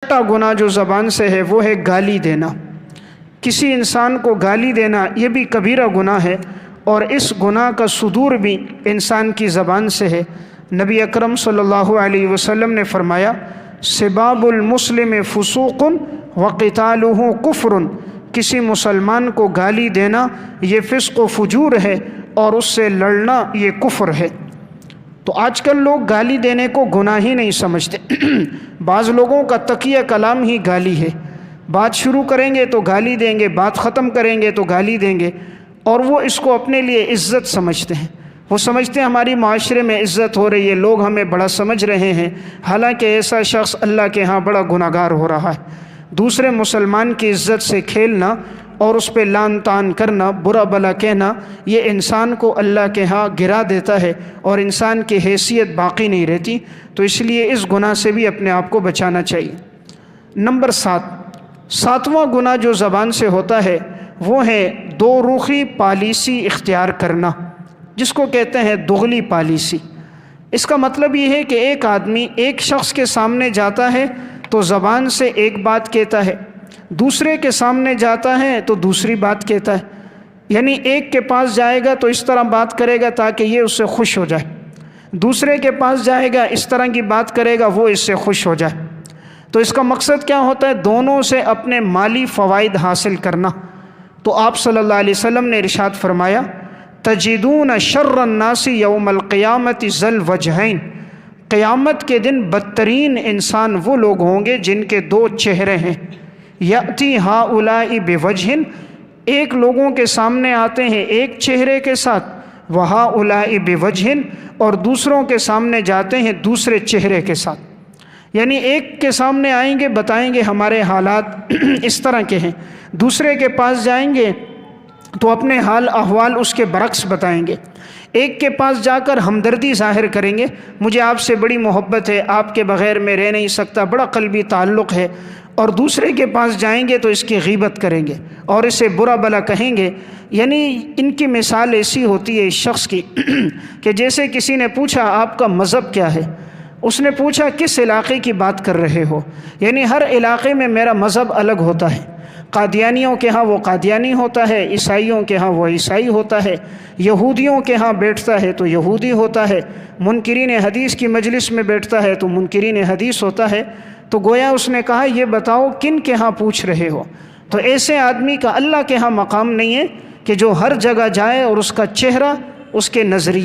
چھٹا گناہ جو زبان سے ہے وہ ہے گالی دینا۔ کسی انسان کو گالی دینا یہ بھی کبیرہ گناہ ہے، اور اس گناہ کا صدور بھی انسان کی زبان سے ہے۔ نبی اکرم صلی اللہ علیہ وسلم نے فرمایا سباب المسلم فسوق وقتالہ کفر، کسی مسلمان کو گالی دینا یہ فسق و فجور ہے اور اس سے لڑنا یہ کفر ہے۔ تو آج کل لوگ گالی دینے کو گناہ ہی نہیں سمجھتے۔ بعض لوگوں کا تقیہ کلام ہی گالی ہے، بات شروع کریں گے تو گالی دیں گے، بات ختم کریں گے تو گالی دیں گے، اور وہ اس کو اپنے لیے عزت سمجھتے ہیں۔ وہ سمجھتے ہیں ہماری معاشرے میں عزت ہو رہی ہے، لوگ ہمیں بڑا سمجھ رہے ہیں، حالانکہ ایسا شخص اللہ کے ہاں بڑا گناہ گار ہو رہا ہے۔ دوسرے مسلمان کی عزت سے کھیلنا اور اس پہ لان تان کرنا، برا بلا کہنا، یہ انسان کو اللہ کے ہاں گرا دیتا ہے اور انسان کی حیثیت باقی نہیں رہتی۔ تو اس لیے اس گناہ سے بھی اپنے آپ کو بچانا چاہیے۔ نمبر 7واں گناہ جو زبان سے ہوتا ہے وہ ہے دو رخی پالیسی اختیار کرنا، جس کو کہتے ہیں دغلی پالیسی۔ اس کا مطلب یہ ہے کہ ایک آدمی ایک شخص کے سامنے جاتا ہے تو زبان سے ایک بات کہتا ہے، دوسرے کے سامنے جاتا ہے تو دوسری بات کہتا ہے۔ یعنی ایک کے پاس جائے گا تو اس طرح بات کرے گا تاکہ یہ اس سے خوش ہو جائے، دوسرے کے پاس جائے گا اس طرح کی بات کرے گا وہ اس سے خوش ہو جائے۔ تو اس کا مقصد کیا ہوتا ہے؟ دونوں سے اپنے مالی فوائد حاصل کرنا۔ تو آپ صلی اللہ علیہ وسلم نے ارشاد فرمایا تجدون شر الناس یوم القیامت ذی الوجہین، قیامت کے دن بدترین انسان وہ لوگ ہوں گے جن کے دو چہرے ہیں۔ یأتی ہؤلاء بوجہ، ایک لوگوں کے سامنے آتے ہیں ایک چہرے کے ساتھ، وہؤلاء بوجہ، اور دوسروں کے سامنے جاتے ہیں دوسرے چہرے کے ساتھ۔ یعنی ایک کے سامنے آئیں گے بتائیں گے ہمارے حالات اس طرح کے ہیں، دوسرے کے پاس جائیں گے تو اپنے حال احوال اس کے برعکس بتائیں گے۔ ایک کے پاس جا کر ہمدردی ظاہر کریں گے، مجھے آپ سے بڑی محبت ہے، آپ کے بغیر میں رہ نہیں سکتا، بڑا قلبی تعلق ہے، اور دوسرے کے پاس جائیں گے تو اس کی غیبت کریں گے اور اسے برا بلا کہیں گے۔ یعنی ان کی مثال ایسی ہوتی ہے اس شخص کی کہ جیسے کسی نے پوچھا آپ کا مذہب کیا ہے، اس نے پوچھا کس علاقے کی بات کر رہے ہو، یعنی ہر علاقے میں میرا مذہب الگ ہوتا ہے، قادیانیوں کے ہاں وہ قادیانی ہوتا ہے، عیسائیوں کے ہاں وہ عیسائی ہوتا ہے، یہودیوں کے ہاں بیٹھتا ہے تو یہودی ہوتا ہے، منکرین حدیث کی مجلس میں بیٹھتا ہے تو منکرین حدیث ہوتا ہے۔ تو گویا اس نے کہا یہ بتاؤ کن کے ہاں پوچھ رہے ہو؟ تو ایسے آدمی کا اللہ کے ہاں مقام نہیں ہے کہ جو ہر جگہ جائے اور اس کا چہرہ اس کے نظریے